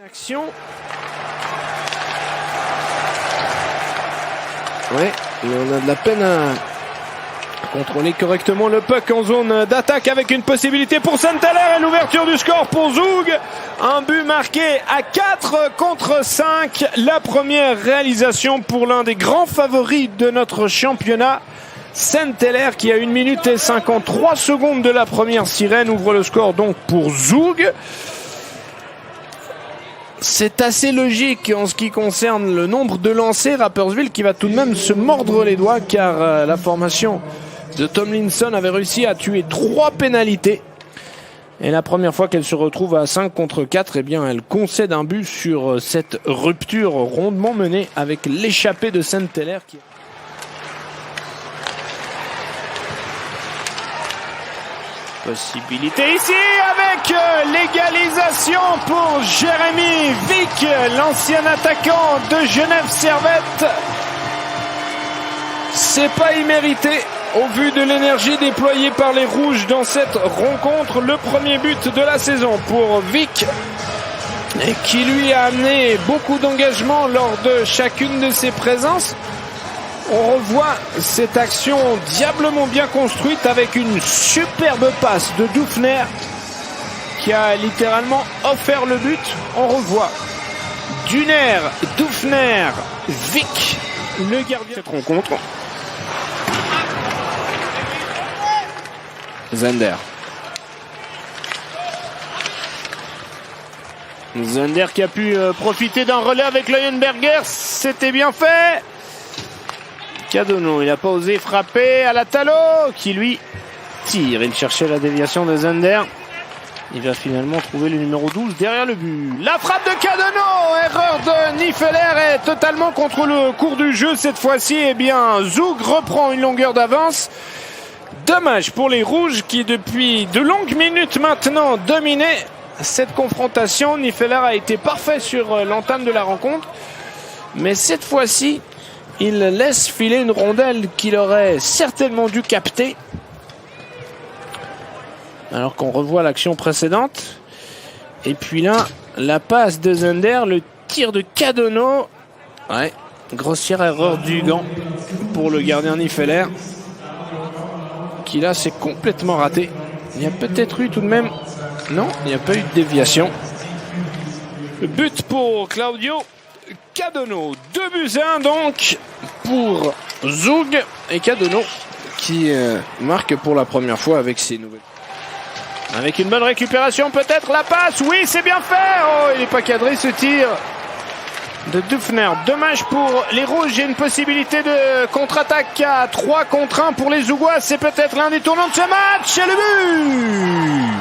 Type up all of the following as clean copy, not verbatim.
Action. Ouais, mais on a de la peine à contrôler correctement le puck en zone d'attaque avec une possibilité pour Saint-Hilaire et l'ouverture du score pour Zoug. Un but marqué à 4 contre 5. La première réalisation pour l'un des grands favoris de notre championnat. Saint-Hilaire qui à 1 minute et 53 secondes de la première sirène ouvre le score donc pour Zoug. C'est assez logique en ce qui concerne le nombre de lancers. Rapperswil qui va tout de même se mordre les doigts car la formation de Tomlinson avait réussi à tuer 3 pénalités. Et la première fois qu'elle se retrouve à 5 contre 4, eh bien elle concède un but sur cette rupture rondement menée avec l'échappée de Saint-Hilaire qui... Possibilité ici avec l'égalisation pour Jérémy Vick, l'ancien attaquant de Genève Servette. C'est pas immérité au vu de l'énergie déployée par les Rouges dans cette rencontre. Le premier but de la saison pour Vick et qui lui a amené beaucoup d'engagement lors de chacune de ses présences. On revoit cette action diablement bien construite avec une superbe passe de Dufner qui a littéralement offert le but. On revoit Duner, Dufner, Vick, le gardien de cette rencontre. Zender. Zender qui a pu profiter d'un relais avec Leuenberger. C'était bien fait. Cadonneau, il n'a pas osé frapper à la Talo qui lui tire. Il cherchait la déviation de Zender. Il va finalement trouver le numéro 12 derrière le but. La frappe de Cadonneau, erreur de Nifeler est totalement contre le cours du jeu cette fois-ci. Eh bien, Zoug reprend une longueur d'avance. Dommage pour les Rouges qui depuis de longues minutes maintenant dominaient cette confrontation. Nifeler a été parfait sur l'entame de la rencontre. Mais cette fois-ci, il laisse filer une rondelle qu'il aurait certainement dû capter. Alors qu'on revoit l'action précédente. Et puis là, la passe de Zender, le tir de Cadonneau. Ouais, grossière erreur du gant pour le gardien Nifeler. Qui là s'est complètement raté. Il y a peut-être eu tout de même... Non, il n'y a pas eu de déviation. Le but pour Claudio Cadonneau. 2-1 donc pour Zoug et Cadonneau qui marque pour la première fois avec ses nouvelles. Avec une bonne récupération peut-être la passe. Oui, c'est bien fait. Oh, il n'est pas cadré ce tir de Dufner. Dommage pour les Rouges. J'ai une possibilité de contre-attaque à 3 contre 1 pour les Zougois. C'est peut-être l'un des tournants de ce match. Et le but!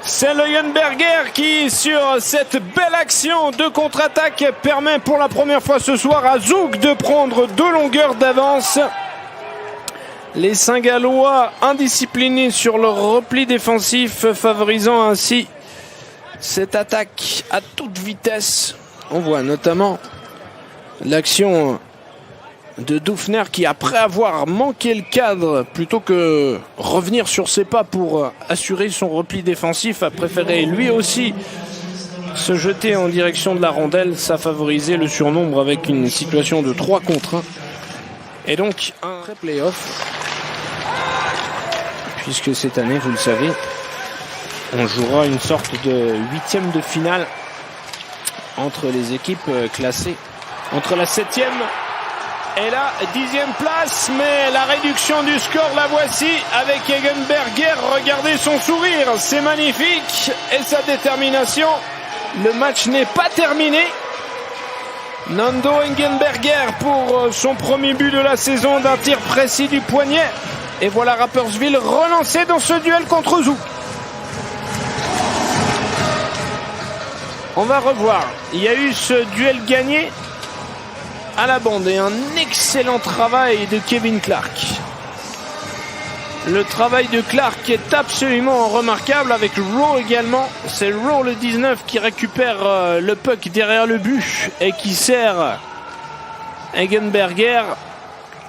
C'est Leuenberger qui, sur cette belle action de contre-attaque, permet pour la première fois ce soir à Zoug de prendre 2 longueurs d'avance. Les Saint-Gallois indisciplinés sur leur repli défensif, favorisant ainsi cette attaque à toute vitesse. On voit notamment l'action de Dufner qui, après avoir manqué le cadre, plutôt que revenir sur ses pas pour assurer son repli défensif, a préféré lui aussi se jeter en direction de la rondelle. Ça favorisait le surnombre avec une situation de 3 contre 1. Et donc un play-off. Puisque cette année, vous le savez, on jouera une sorte de 8e de finale entre les équipes classées entre la 7e et la 10e place, mais la réduction du score, la voici avec Egenberger. Regardez son sourire, c'est magnifique, et sa détermination. Le match n'est pas terminé. Nando Egenberger pour son premier but de la saison d'un tir précis du poignet. Et voilà Rapperswil relancé dans ce duel contre Zoug. On va revoir. Il y a eu ce duel gagné à la bande et un excellent travail de Kevin Clark. Le travail de Clark est absolument remarquable avec Rowe également. C'est Rowe le 19 qui récupère le puck derrière le but et qui sert Egenberger.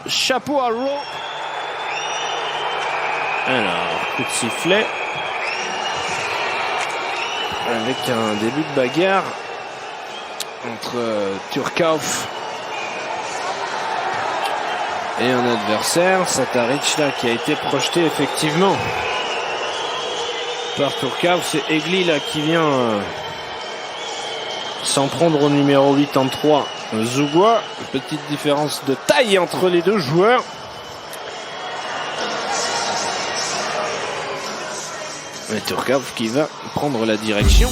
Chapeau à Rowe. Alors, coup de sifflet. avec un début de bagarre entre Turkov et un adversaire, Sataric là qui a été projeté effectivement par Turkov. C'est Egli là qui vient s'en prendre au numéro 83 Zugua. Petite différence de taille entre les deux joueurs. Et Turkov qui va prendre la direction.